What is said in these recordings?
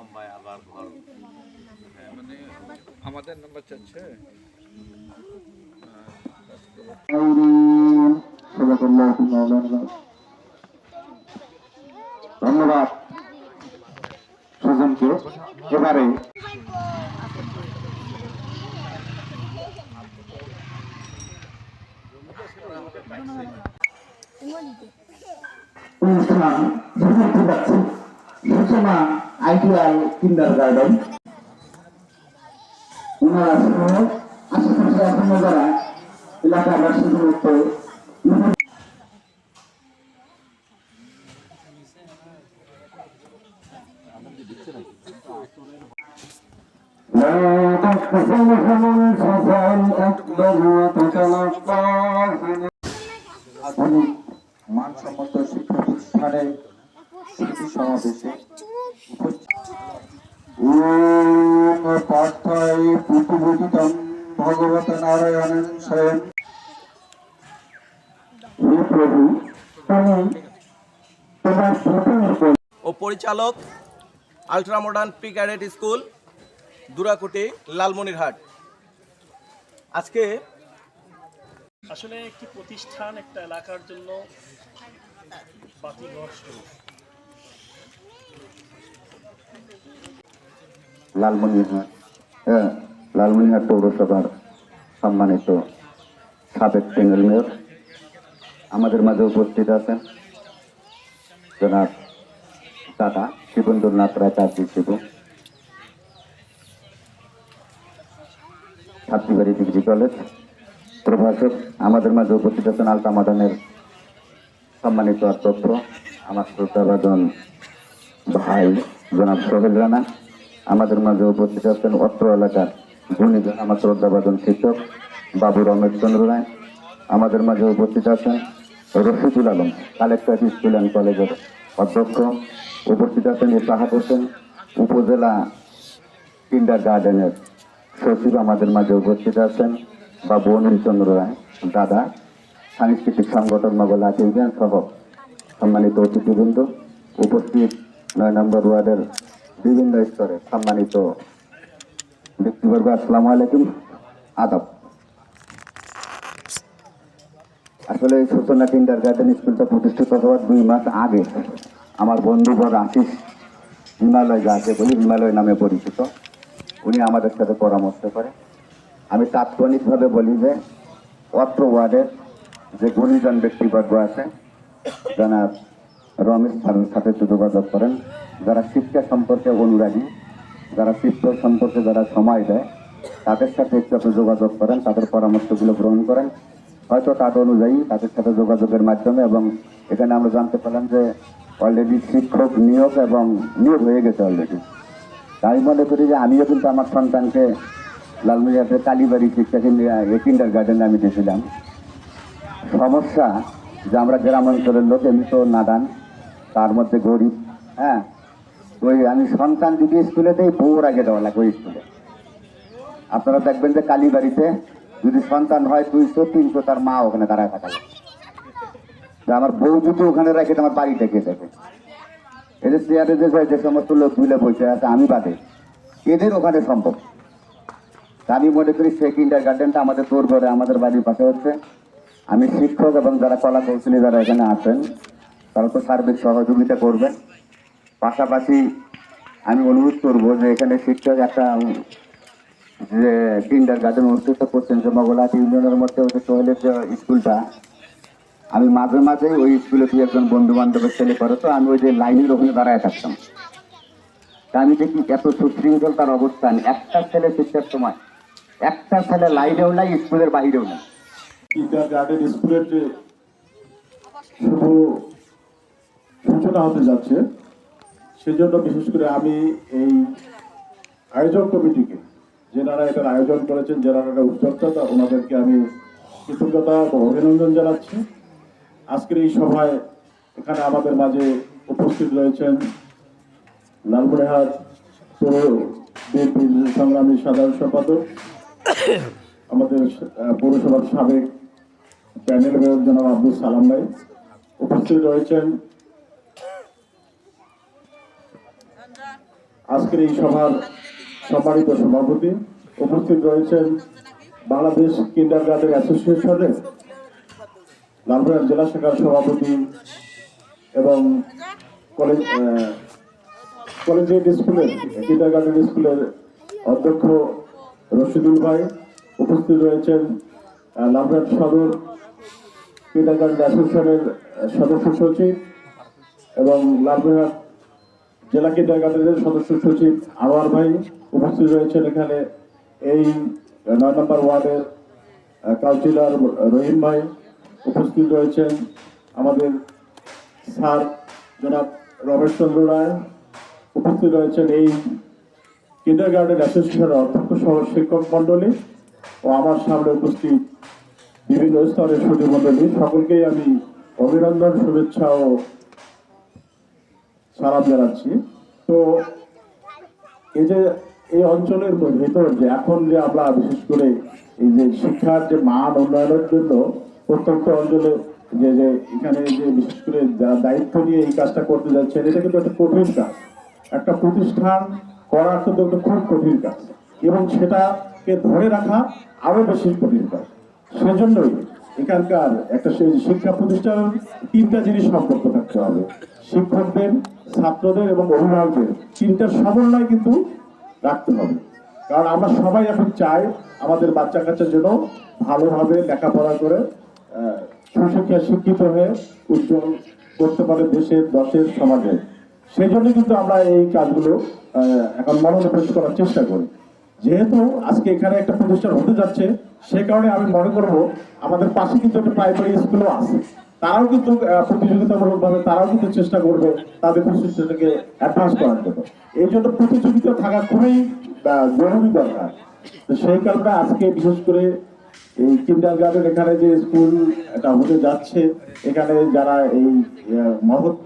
লম্বায় আবার ঘর মানে আমাদের নাম্বার চাচ্ছে। ধন্যবাদ সুজনকে। এবারে অনুষ্ঠান দেখতে পাচ্ছি সূচনা আইডিয়াল কিন্ডার গার্ডেন। ওনারা সহ আশেপাশে এখনো যারা এলাকাবাসী মতো আধুনিক মানসম্মত শিক্ষা প্রতিষ্ঠানের শিশু সমাবেশে পার্থায় প্রতিবোধিতম ভগবত নারায়ণের স্বয়ং প্রভু ও পরিচালক ultra modern pre cadet school Durakuti Lalmonirhat. আজকে আসলে একটি প্রতিষ্ঠান একটা এলাকার জন্য বাতিঘর স্বরূপ। লালমনিরহাট পৌরসভার সম্মানিত সাবেক সিঙ্গেল মেয়র আমাদের মাঝে উপস্থিত আছেন জনাব দাদা শিবেন্দ্রনাথ রায় চাকরি শিবু, ছাত্রীবাড়ি ডিগ্রি কলেজ প্রভাষক। আমাদের মাঝে উপস্থিত আছেন আলট্রা মডার্নের সম্মানিত অধ্যক্ষ আমার শ্রদ্ধাভাজন ভাই জনাব সোহেল রানা। আমাদের মাঝে উপস্থিত আছেন অত্র এলাকার গুণীজন আমার শ্রদ্ধাভাজন শিক্ষক বাবু রমেশ চন্দ্র রায়। আমাদের মাঝে উপস্থিত আছেন Rashidul Alam collector school and কলেজের অধ্যক্ষ। উপস্থিত আছেন ইসাহাক হোসেন উপজেলা কিন্ডার গার্ডেনের সচিব। আমাদের মাঝে উপস্থিত আছেন বাবু অনিল চন্দ্র রায় দাদা সাংস্কৃতিক সংগঠন মোগলা ইউনিয়ন সহ সম্মানিত অতিথিবৃন্দ, উপস্থিত ৯ নম্বর ওয়ার্ডের বিভিন্ন স্তরে সম্মানিত ব্যক্তিবর্গ, আসসালামু আলাইকুম, আদাব। আসলে এই সূচনা কিন্ডার গার্ডেন স্কুলটা প্রতিষ্ঠিত হওয়ার ২ মাস আগে আমার বন্ধুবর আশিস হিমালয় যাকে বলি হিমালয় নামে পরিচিত, উনি আমাদের সাথে পরামর্শ করে। আমি তাৎক্ষণিকভাবে বলি যে অত্র ওয়ার্ডের যে গুণীজন ব্যক্তিবর্গ আছে জনাব রমেশ স্যারের সাথে যোগাযোগ করেন, যারা শিক্ষা সম্পর্কে অনুরাগী, যারা শিক্ষা সম্পর্কে যারা সময় দেয় তাদের সাথে একটু আপনি যোগাযোগ করেন, তাদের পরামর্শগুলো গ্রহণ করেন। হয়তো তার অনুযায়ী তাদের সাথে যোগাযোগের মাধ্যমে এবং এখানে আমরা জানতে পারলাম যে অলরেডি শিক্ষক নিয়োগ হয়ে গেছে অলরেডি। আমি মনে করি যে আমিও কিন্তু আমার সন্তানকে লালমনিরহাটের কালীবাড়ি শিক্ষা কিন্ডার গার্ডেনে আমি দিয়েছিলাম। সমস্যা যে আমরা গ্রাম অঞ্চলের লোক, এমনি তো নাদান, তার মধ্যে গরিব। হ্যাঁ, ওই আমি সন্তান যদি স্কুলে দেই বউর আগে দেওয়া লাগে ওই স্কুলে। আপনারা দেখবেন যে কালীবাড়িতে যদি সন্তান হয় 200-300 তার মা ওখানে দাঁড়ায় থাকা যায়। আমার বউ যদি ওখানে রাখে আমার বাড়িতে কে যাবে? এদের চেয়ারে যে সমস্ত লোক মিলে বসে আছে আমি বাদে এদের ওখানে সম্ভব। আমি মনে করি সেই কিন্ডার গার্ডেনটা আমাদের তোর ঘরে আমাদের বাড়ির পাশে হচ্ছে। আমি শিক্ষক এবং যারা কলা কৌশলী যারা এখানে আছেন তারা তো সার্বিক সহযোগিতা করবেন। পাশাপাশি আমি অনুরোধ করবো যে এখানে শিক্ষক একটা যে কিন্ডার গার্ডেন অনুষ্ঠিত করছেন যে মোগলা ইউনিয়নের মধ্যে ওই যে সোহেলের যে স্কুলটা, আমি মাঝে মাঝে ওই স্কুলে তুই একজন বন্ধু বান্ধবের ছেলে করে, তো আমি ওই যে লাইনের ওখানে দাঁড়ায় থাকতাম। তা আমি দেখি এত সুশৃঙ্খল তার অবস্থান, একটা ছেলে শিক্ষার সময় একটা ছেলে লাইনেও নাই, স্কুলের বাইরেও নাই। কিন্ডার গার্ডেন স্কুলের যে শুভ সূচনা হতে যাচ্ছে সেজন্য বিশেষ করে আমি এই আয়োজক কমিটিকে, যারা এটার আয়োজন করেছেন, যারা এটা উদ্যোক্তা, ওনাদেরকে আমি কৃতজ্ঞতা ও অভিনন্দন জানাচ্ছি। আজকের এই সভায় এখানে আমাদের মাঝে উপস্থিত রয়েছেন লালমনিরহাট পৌর বিএনপির সংগ্রামী সাধারণ সম্পাদক, আমাদের পৌরসভার সাবেক প্যানেল মেয়র জনাব আব্দুল সালাম ভাই। উপস্থিত রয়েছেন আজকের এই সভার সম্মানিত সভাপতি, উপস্থিত রয়েছেন বাংলাদেশ কিন্ডারগার্টেন অ্যাসোসিয়েশনের লালমনিরহাট জেলা শাখার সভাপতি এবং কলেজিয়েট স্কুলের কিন্ডারগার্টেন স্কুলের অধ্যক্ষ রশিদুল ভাই, উপস্থিত রয়েছেন লালমনিরহাট সদর কিন্ডারগার্টেন অ্যাসোসিয়েশনের সদস্য সচিব এবং লালমনিরহাট জেলা কিন্ডারগার্টেনের সদস্য সচিব আনোয়ার ভাই, উপস্থিত রয়েছেন এখানে এই 9 নম্বর ওয়ার্ডের কাউন্সিলর রহিম ভাই, উপস্থিত রয়েছেন আমাদের স্যার জনাব রমেশ চন্দ্র রায়, উপস্থিত রয়েছেন এই কিন্ডারগার্টেন অ্যাসোসিয়েশনের অধ্যক্ষ সহ শিক্ষক মণ্ডলী ও আমার সামনে উপস্থিত বিভিন্ন স্তরের সুধী মণ্ডলী, সকলকেই আমি অভিনন্দন, শুভেচ্ছা ও সালাম জানাচ্ছি। তো এই যে এই অঞ্চলের ভেতর যে এখন যে আমরা বিশেষ করে এই যে শিক্ষার যে মান উন্নয়নের জন্য প্রত্যন্ত অঞ্চলে যে যে এখানে যে বিশেষ করে যারা দায়িত্ব নিয়ে এই কাজটা করতে যাচ্ছেন, এটা কিন্তু একটা কঠিন কাজ। একটা প্রতিষ্ঠান করার কিন্তু একটা খুব কঠিন কাজ এবং সেটাকে ধরে রাখা আরো বেশি কঠিন কাজ। সেজন্যই এখানকার একটা শিক্ষা প্রতিষ্ঠানের 3টা জিনিস সম্পর্ক থাকতে হবে: শিক্ষকদের, ছাত্রদের এবং অভিভাবকদের 3টার সমন্বয় কিন্তু রাখতে হবে। কারণ আমরা সবাই এখন চাই আমাদের বাচ্চা কাচ্চার জন্য ভালোভাবে লেখাপড়া করে সুশিক্ষা শিক্ষিত হয়ে উজ্জ্বল করতে পারে দেশের, দশের, সমাজের। সেই জন্য কিন্তু আমরা এই কাজগুলো এখন মনোনিবেশ করার চেষ্টা করি। যেহেতু আজকে এখানে একটা প্রতিষ্ঠান হতে যাচ্ছে, সে কারণে আমি মনে করব আমাদের পাশে কিন্তু একটা প্রাইমারি স্কুলও আছে, তারাও কিন্তু প্রতিযোগিতামূলকভাবে তারাও কিন্তু চেষ্টা করবে তাদের প্রতিষ্ঠানটাকে অ্যাডভান্স করার জন্য। এই জন্য প্রতিযোগিতা থাকা খুবই জরুরি দরকার। তো সেই কারণে আজকে বিশেষ করে এই কিন্ডারগার্টেন এখানে যে স্কুল এটা হতে যাচ্ছে, এখানে যারা এই মহৎ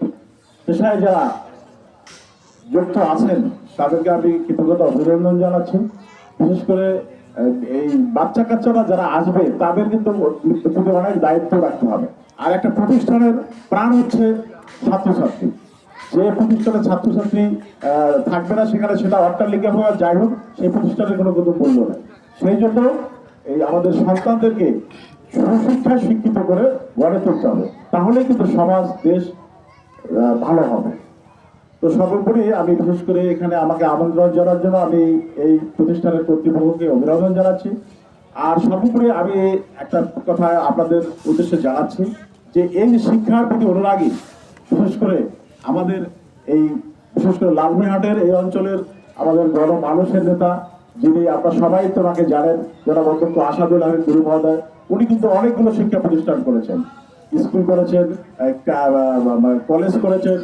পেশায় যারা যুক্ত আছেন তাদেরকে আমি কৃতজ্ঞতা অভিনন্দন জানাচ্ছি। বিশেষ করে এই বাচ্চা কাচ্চারা যারা আসবে তাদের কিন্তু অনেক দায়িত্ব রাখতে হবে। আর একটা প্রতিষ্ঠানের প্রাণ হচ্ছে ছাত্রছাত্রী। যে প্রতিষ্ঠানের ছাত্রছাত্রী থাকবে না সেখানে, সেটা অট্টালিকা হওয়া যাই হোক, সেই প্রতিষ্ঠানের কোনো মূল্য নেই। সেই জন্য এই আমাদের সন্তানদেরকে সুশিক্ষায় শিক্ষিত করে গড়ে তুলতে হবে, তাহলেই কিন্তু সমাজ, দেশ ভালো হবে। তো সর্বোপরি আমি বিশেষ করে এখানে আমাকে আমন্ত্রণ জানার জন্য আমি এই প্রতিষ্ঠানের কর্তৃপক্ষকে অভিনন্দন জানাচ্ছি। আর সর্বোপরি আমি একটা কথা আপনাদের উদ্দেশ্যে জানাচ্ছি যে এই শিক্ষার প্রতি অনুরাগী বিশেষ করে আমাদের এই বিশেষ করে লালমনিরহাটের এই অঞ্চলের আমাদের বড় মানুষের নেতা, যিনি আপনারা সবাই তো ওনাকে জানেন, যারা অধ্যক্ষ আসাদুল আহমেদ গুরু মহোদয়, উনি কিন্তু অনেকগুলো শিক্ষা প্রতিষ্ঠান করেছেন, স্কুল করেছেন, কলেজ করেছেন,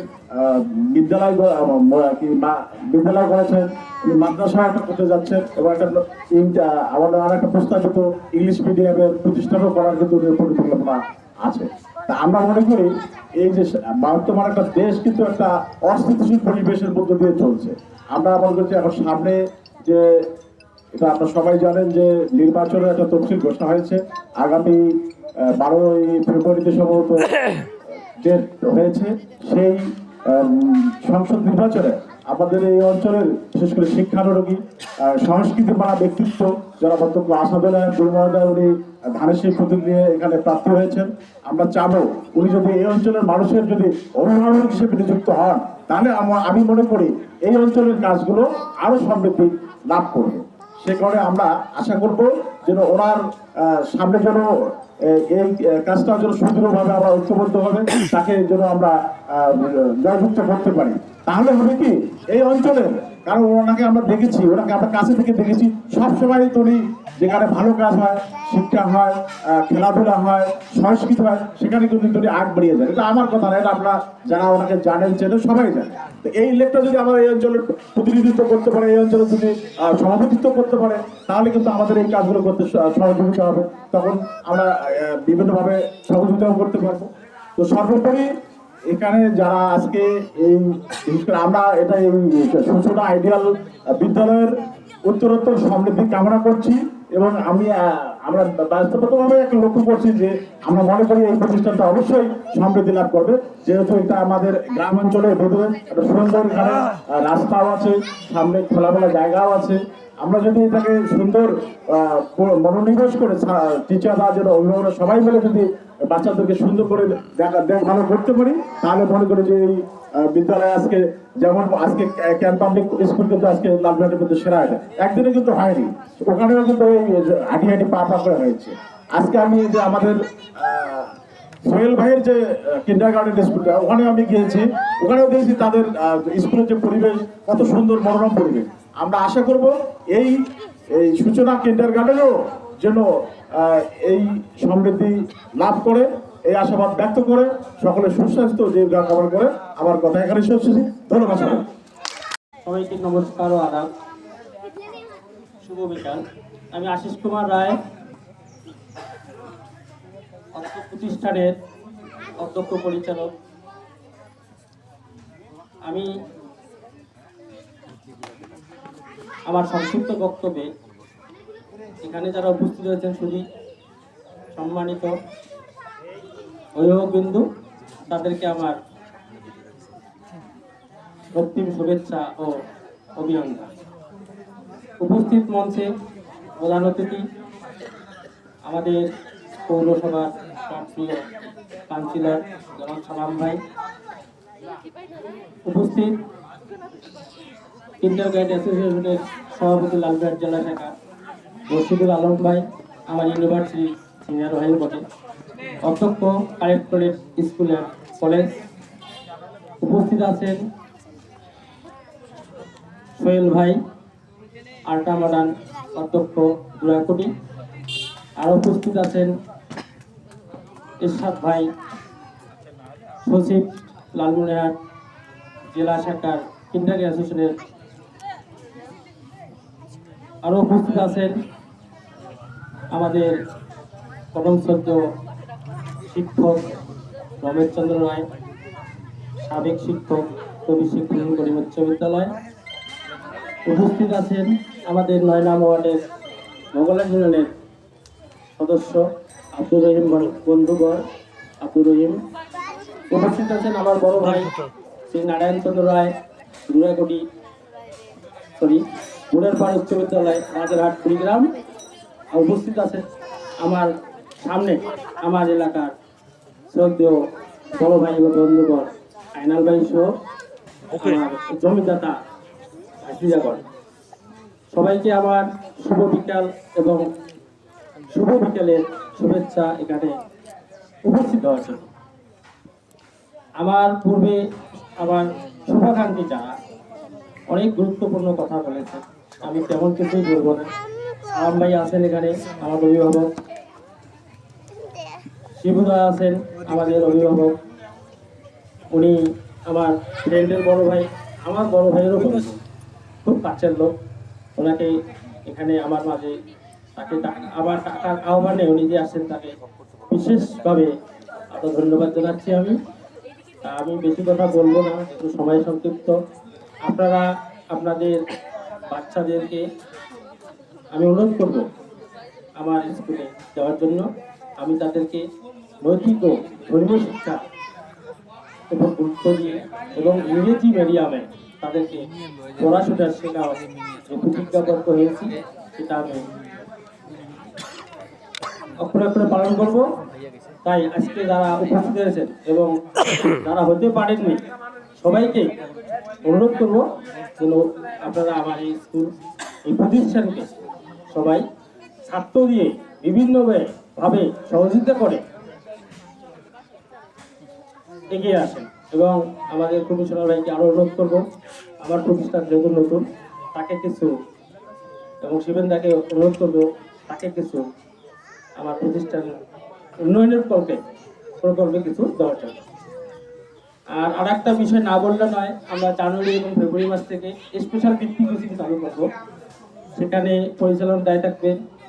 বিদ্যালয় করেছেন, মাদ্রাসা একটা করতে যাচ্ছেন এবং আমাদের আর একটা প্রস্তাবিত ইংলিশ মিডিয়ামের প্রতিষ্ঠানও করার কিন্তু পরিকল্পনা আছে। তা আমরা মনে করি এই যে বর্তমান একটা দেশ কিন্তু একটা অস্থিতিশীল পরিবেশের মধ্যে দিয়ে চলছে। আমরা মনে করছি এখন সামনে যে এটা আপনারা সবাই জানেন যে নির্বাচনের একটা তফসিল ঘোষণা হয়েছে, আগামী 12ই ফেব্রুয়ারিতে সম্ভবত ডেট হয়েছে। সেই সংসদ নির্বাচনে আমাদের এই অঞ্চলের বিশেষ করে শিক্ষানুরাগী, সংস্কৃতি মানা ব্যক্তিত্ব যারা বক্তব্য আসাদুল গুরু মহোদয়, উনি ধানের সেই প্রতীক নিয়ে এখানে প্রার্থী হয়েছেন। আমরা চাবো উনি যদি এই অঞ্চলের মানুষের যদি অভিভাবক হিসেবে নিযুক্ত হন, তাহলে আমি মনে করি এই অঞ্চলের কাজগুলো আরো সমৃদ্ধি লাভ করবে। সে কারণে আমরা আশা করব যেন ওনার সামনে যেন এই কাজটা যেন সুদৃঢ়ভাবে আমরা ঐক্যবদ্ধ হবে, তাকে যেন আমরা জয়যুক্ত করতে পারি। তাহলে হবে কি এই অঞ্চলের, কারণ ওনাকে আমরা দেখেছি, ওনাকে আমরা কাছে থেকে দেখেছি, সবসময় তো উনি যেখানে ভালো কাজ হয়, শিক্ষা হয়, খেলাধুলা হয়, সংস্কৃতি হয়, সেখানে কিন্তু উনি আগ বাড়িয়ে যায়। এটা আমার কথা না, এটা আপনারা যারা ওনাকে জানেন, চেনেন, সবাই জানে। তো এই লেখটা যদি আমরা এই অঞ্চলের প্রতিনিধিত্ব করতে পারে, এই অঞ্চলে যদি সভাপতিত্ব করতে পারে, তাহলে কিন্তু আমাদের এই কাজগুলো করতে সহযোগিতা হবে, তখন আমরা বিভিন্নভাবে সহযোগিতাও করতে পারবো। তো সর্বোপরি এখানে যারা আজকে এই বিশেষ করে আমরা এটা এই সূচনা আইডিয়াল বিদ্যালয়ের উত্তরোত্তর সমৃদ্ধি কামনা করছি এবং আমি আমরা বাস্তবতাভাবে একটা লক্ষ্য করছি যে আমরা মনে করি এই প্রতিষ্ঠানটা অবশ্যই সমৃদ্ধি লাভ করবে, যেহেতু এটা আমাদের গ্রাম অঞ্চলের ভেতরে একটা সুন্দর এখানে রাস্তাও আছে, সামনে খোলামেলা জায়গাও আছে। আমরা যদি এটাকে সুন্দর মনোনিবেশ করে টিচাররা যেন অভিভাবকরা সবাই মিলে যদি বাচ্চাদেরকে সুন্দর করে ভালো করতে পারি, তাহলে মনে করি যে এই বিদ্যালয় আজকে যেমন আজকে ক্যান পাবলিক স্কুল কিন্তু আজকে লালবাগের মধ্যে সেরা এটা একদিনে কিন্তু হয়নি, ওখানেও কিন্তু এই হাঁটি হাঁটি পা পা করে হয়েছে। আজকে আমি যে আমাদের সোহেল ভাইয়ের যে কিন্ডার গার্ডেন স্কুলটা, ওখানে আমি গিয়েছি, ওখানেও দেখছি তাদের স্কুলের যে পরিবেশ কত সুন্দর মনোরম পরিবেশ। আমরা আশা করব এই এই সূচনা কিন্ডার গার্ডেনও যেন এই সমৃদ্ধি লাভ করে, এই আশাবাদ ব্যক্ত করে সকলের সুস্বাস্থ্য যে কামনা করে আমার কথা এখানে শেষ করছি। ধন্যবাদ সবাইকে নমস্কার ও আদাব, শুভ বিকাল। আমি আশিস কুমার রায়, অর্থ প্রতিষ্ঠানের অধ্যক্ষ পরিচালক। আমি আমার সংক্ষিপ্ত বক্তব্যে এখানে যারা উপস্থিত হয়েছেন শুধু সম্মানিত অভিভাবকবৃন্দ, তাদেরকে আমার রক্তিম শুভেচ্ছা ও অভিনন্দন। উপস্থিত মঞ্চে প্রধান অতিথি আমাদের পৌরসভার প্রিয় কাউন্সিলর জনাব সালাম ভাই, উপস্থিত কিন্ডার গাইড অ্যাসোসিয়েশনের সভাপতি লালবাগ জেলা শাখা রশিদুল আলম ভাই, আমার ইউনিভার্সিটি সিনিয়র ভাই বটে, অধ্যক্ষ কালেক্টরেট স্কুলের কলেজ, উপস্থিত আছেন সোহেল ভাই, আল্ট্রা মডার্ন অধ্যক্ষ দুরাকুটি, আর উপস্থিত আছেন ইরশাদ ভাই, সচিব লালমনিরহাট জেলা শাখার কিন্ডার অ্যাসোসিয়েশনের, আরও উপস্থিত আছেন আমাদের পরম শ্রদ্ধেয় শিক্ষক রমেশ চন্দ্র রায়, সাবেক শিক্ষক কবি শিক্ষণ করিম উচ্চ বিদ্যালয়, উপস্থিত আছেন আমাদের ৯ নং ওয়ার্ডের মোগলা ইউনিয়নের সদস্য আব্দুর রহিম বন্ধুগড় আব্দুর রহিম, উপস্থিত আছেন আমার বড় ভাই শ্রী নারায়ণ চন্দ্র রায় দুরাকুটি বুড়ারপাড় উচ্চ বিদ্যালয় রাজারহাট কুড়িগ্রাম, আর উপস্থিত আছেন আমার সামনে আমার এলাকার শ্রদ্ধেয় বড় ভাই ও বন্ধুগণ আইনাল ভাই সহ আমার জমিদাতা হাসিজাগর, সবাইকে আমার শুভ বিকাল এবং শুভ বিকালের শুভেচ্ছা। এখানে উপস্থিত হওয়ার জন্য আমার পূর্বে আমার শুভাকাঙ্ক্ষী যারা অনেক গুরুত্বপূর্ণ কথা বলেছে, আমি তেমন কিছুই বলবো না। আরাম ভাই আছেন এখানে আমার অভিভাবক, শিবুদা আছেন আমাদের অভিভাবক, উনি আমার ফ্রেন্ডের বড় ভাই, আমার বড় ভাইয়েরও খুব কাছের লোক। ওনাকে এখানে আমার মাঝে তাকে আবার টাকার আহ্বানে উনি যে আসেন তাকে বিশেষভাবে আরো ধন্যবাদ জানাচ্ছি। আমি বেশি কথা বলবো না, একটু সময় সংক্ষিপ্ত। আপনারা আপনাদের বাচ্চাদেরকে আমি অনুরোধ করব আমার স্কুলে যাওয়ার জন্য। আমি তাদেরকে নৈতিক ও ধর্মীয় শিক্ষা উপর গুরুত্ব দিয়ে এবং ইংরেজি মিডিয়ামে তাদেরকে পড়াশোনা শেখাও যে প্রতিজ্ঞাবদ্ধ হয়েছি, সেটা আমি অক্ষরে অক্ষরে পালন করব। তাই আজকে যারা উপস্থিত হয়েছেন এবং যারা হতে পারেননি সবাইকে অনুরোধ করব যেন আপনারা আমার এই স্কুল এই প্রতিষ্ঠানকে সবাই ছাত্র দিয়ে বিভিন্নভাবে সহযোগিতা করে এগিয়ে আসেন। এবং আমাদের কমিশনার ভাইকে আরও অনুরোধ করব আমার প্রতিষ্ঠান যেহেতু নতুন, তাকে কিছু, এবং শিবেন দাকে অনুরোধ করব তাকে কিছু আমার প্রতিষ্ঠান উন্নয়নের প্রকল্পে কিছু দেওয়ার জন্য। আর একটা বিষয় না বললে নয়, আমরা জানুয়ারি এবং ফেব্রুয়ারি মাস থেকে স্পেশাল ভিত্তিক কোচিং চালু করব। সেখানে পরিচালনার দায়িত্বে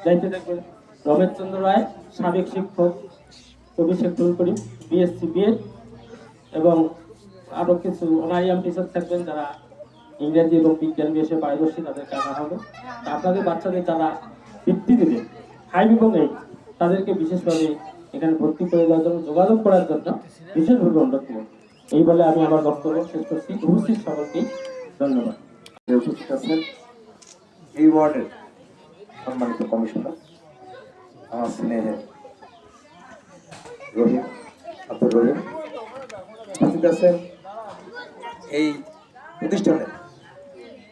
থাকবেন রমেশ চন্দ্র রায়, সাবেক শিক্ষক কবি শিক্ষণ করি বিএসসি বিএড, এবং আরও কিছু অনারিয়াম টিচার থাকবেন যারা ইংরেজি এবং বিজ্ঞান বিষয়ে পারদর্শী, তাদেরকে আনা হবে। আপনাদের বাচ্চাদের যারা বৃত্তি দেবে 5 এবং 8 তাদেরকে বিশেষভাবে এখানে ভর্তি করে দেওয়ার জন্য, যোগাযোগ করার জন্য বিশেষভাবে অনুরোধ করব। এই বলে আমি আমার বক্তব্য শেষ করছি। উপস্থিত সকলকেই ধন্যবাদ। উপস্থিত আছেন এই ওয়ার্ডের সম্মানিত কমিশনার আমার স্নেহের রহিম, আব্দুর রহিম। উপস্থিত আছেন এই প্রতিষ্ঠানের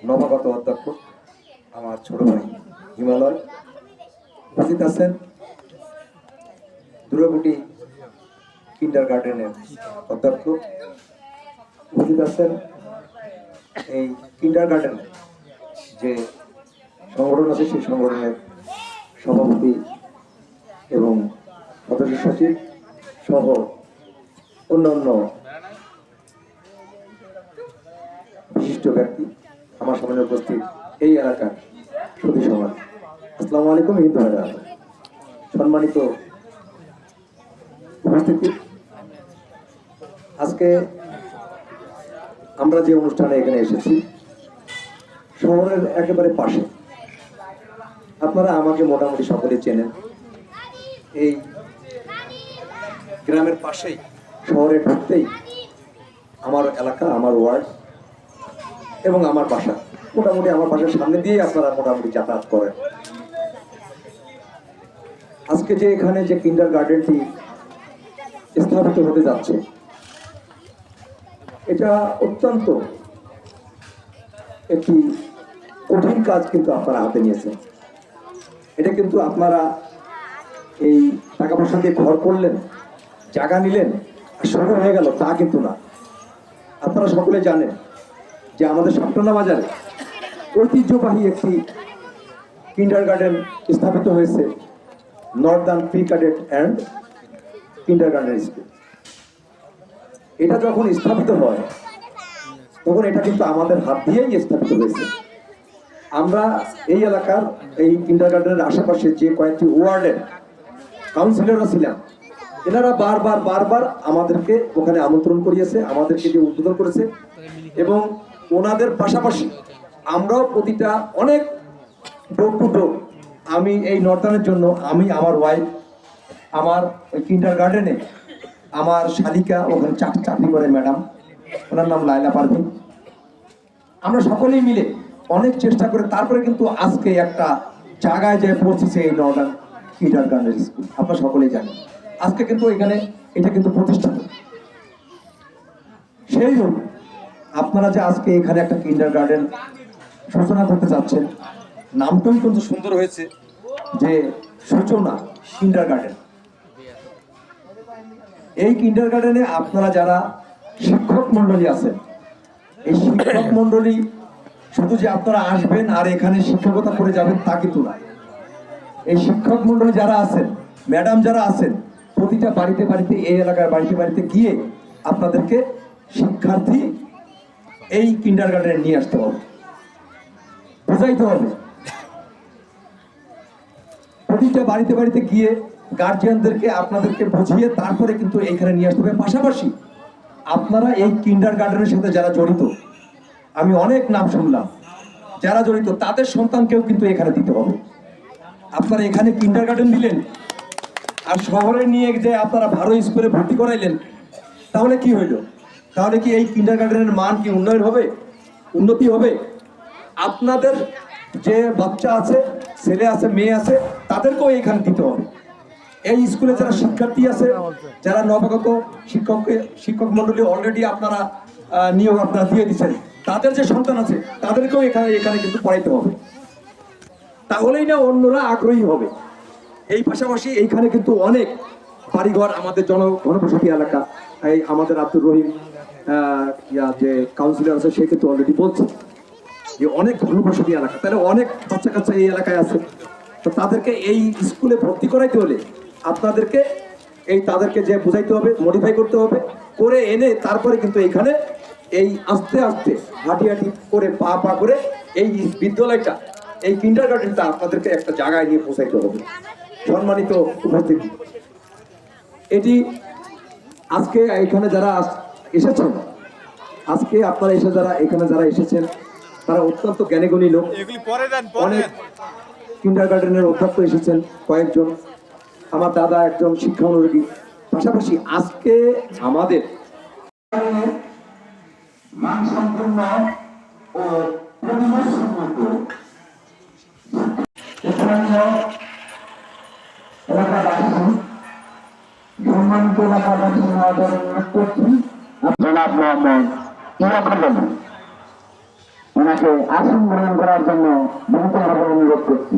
নবাগত অধ্যক্ষ আমার ছোট ভাই হিমালয়। উপস্থিত আছেন দুর্গাকুটি কিন্ডার গার্ডেনের অধ্যক্ষ। উপস্থিত আছেন এই কিন্ডার গার্ডেনের যে সংগঠন আছে সেই সংগঠনের সভাপতি এবং সদস্য সচিব সহ অন্যান্য বিশিষ্ট ব্যক্তি আমার সামনে উপস্থিত এই এলাকার সুধী সমাজ। আসসালামু আলাইকুম। হিন্দু ভাইরা, সম্মানিত উপস্থিতি, আজকে আমরা যে অনুষ্ঠানে এখানে এসেছি শহরের একেবারে পাশে। আপনারা আমাকে মোটামুটি সকলে চেনেন। এই গ্রামের পাশেই, শহরে ঢুকতেই আমার এলাকা, আমার ওয়ার্ড এবং আমার বাসা। মোটামুটি আমার বাসার সামনে দিয়েই আপনারা মোটামুটি যাতায়াত করেন। আজকে যে এখানে যে কিন্ডার গার্ডেনটি স্থাপিত হতে যাচ্ছে, এটা অত্যন্ত একটি কঠিন কাজ কিন্তু আপনারা হাতে নিয়েছেন। এটা কিন্তু আপনারা এই টাকা পয়সা দিয়ে ঘর করলেন, জায়গা নিলেন আর শুরু হয়ে গেল, তা কিন্তু না। আপনারা সকলে জানেন যে আমাদের সাপটানা বাজারে ঐতিহ্যবাহী একটি কিন্ডার গার্ডেন স্থাপিত হয়েছে, Northern pre cadet and kinder garden school. এটা যখন স্থাপিত হয় তখন এটা কিন্তু আমাদের হাত দিয়েই স্থাপিত হয়েছে। আমরা এই এলাকার এই কিন্ডার গার্ডেনের আশেপাশে যে কয়েকটি ওয়ার্ডের কাউন্সিলররা ছিলাম, এনারা বারবার আমাদেরকে ওখানে আমন্ত্রণ করিয়েছে, আমাদেরকে যে উদ্বোধন করেছে। এবং ওনাদের পাশাপাশি আমরাও প্রতিটা অনেক ডোর টু ডোর, আমি এই নর্দার্নের জন্য আমি আমার ওয়াইফ, আমার ওই কিন্ডার গার্ডেনে আমার শালিকা ওখানে চাকরি করে ম্যাডাম, ওনার নাম লাইলা পারভিন, আমরা সকলেই মিলে অনেক চেষ্টা করে তারপরে কিন্তু আজকে একটা জায়গায় যে পৌঁছেছে এই নর্দার্ন কিন্ডার গার্ডেন স্কুল। আপনারা সকলেই জানেন আজকে কিন্তু এখানে এটা কিন্তু প্রতিষ্ঠিত। সেই জন্য আপনারা যে আজকে এখানে একটা কিন্ডার গার্ডেন সূচনা করতে যাচ্ছেন, নামটাই কিন্তু সুন্দর হয়েছে যে সূচনা কিন্ডার গার্ডেন। এই কিন্ডার গার্ডেনে আপনারা যারা শিক্ষক মন্ডলী আছেন, এই শিক্ষক মন্ডলী শুধু যে আপনারা আসবেন আর এখানে শিক্ষকতা করে যাবেন তা কিন্তু না। এই শিক্ষক মন্ডলী যারা আছেন, ম্যাডাম যারা আছেন, প্রতিটা বাড়িতে বাড়িতে, এই এলাকার বাড়িতে বাড়িতে গিয়ে আপনাদেরকে শিক্ষার্থী এই কিন্ডার গার্ডেনে নিয়ে আসতে হবে, বোঝাইতে হবে। প্রতিটা বাড়িতে বাড়িতে গিয়ে গার্জিয়ানদেরকে আপনাদেরকে বুঝিয়ে তারপরে কিন্তু এইখানে নিয়ে আসতে হবে। পাশাপাশি আপনারা এই কিন্ডার গার্ডেনের সাথে যারা জড়িত, আমি অনেক নাম শুনলাম, যারা জড়িত তাদের সন্তানকেও কিন্তু এখানে দিতে হবে। আপনারা এখানে কিন্ডার গার্ডেন দিলেন আর শহরে নিয়ে যে আপনারা ভালো স্কুলে ভর্তি করাইলেন, তাহলে কি হইল? তাহলে কি এই কিন্ডার গার্ডেনের মান কি উন্নয়ন হবে, উন্নতি হবে? আপনাদের যে বাচ্চা আছে, ছেলে আছে, মেয়ে আছে, তাদেরকেও এখানে দিতে হবে। এই স্কুলে যারা শিক্ষার্থী আছে, যারা নবাগত শিক্ষক মন্ডলী অলরেডি আপনারা নিয়োগ আপনারা দিয়ে দিচ্ছেন, তাদের যে সন্তান আছে তাদেরকেও এখানে কিন্তু পড়াইতে হবে। তাহলেই না অন্যরা আগ্রহী হবে। এই পাশাপাশি এইখানে কিন্তু অনেক বাড়িঘর, আমাদের জনবসতি এলাকা, এই আমাদের আব্দুর রহিম যে কাউন্সিলর আছে সে কিন্তু অলরেডি বলছে যে অনেক জনবসতি এলাকা, তাহলে অনেক বাচ্চা কাচ্চা এই এলাকায় আছে। তো তাদেরকে এই স্কুলে ভর্তি করাইতে হলে আপনাদেরকে তাদেরকে যে বোঝাইতে হবে, মডিফাই করতে হবে, করে এনে তারপরে কিন্তু এখানে এই আস্তে আস্তে হাঁটি করে পা করে এই বিদ্যালয়টা, এই কিন্ডার গার্ডেনটা আপনাদেরকে একটা জায়গায় নিয়ে পৌঁছাইতে হবে। সম্মানিত উপস্থিতি, এটি আজকে এখানে যারা এসেছেন, আজকে আপনারা এখানে যারা এসেছেন, তারা অত্যন্ত জ্ঞানীগুণী লোক, কিন্ডারগার্টেনের অধ্যক্ষ এসেছেন কয়েকজন, আমার দাদা একজন শিক্ষা অনুরাগী। পাশাপাশি আজকে আমাদের মানসম্পন্ন ও পরিবেশসম্মত স্থানীয় এলাকাবাসী, সম্মানিত এলাকাবাসী মহোদয় অনুরোধ করছি জনাব মোহাম্মদ ইয়াকুব ওনাকে আসন গ্রহণ করার জন্য বিনীতভাবে অনুরোধ করছি।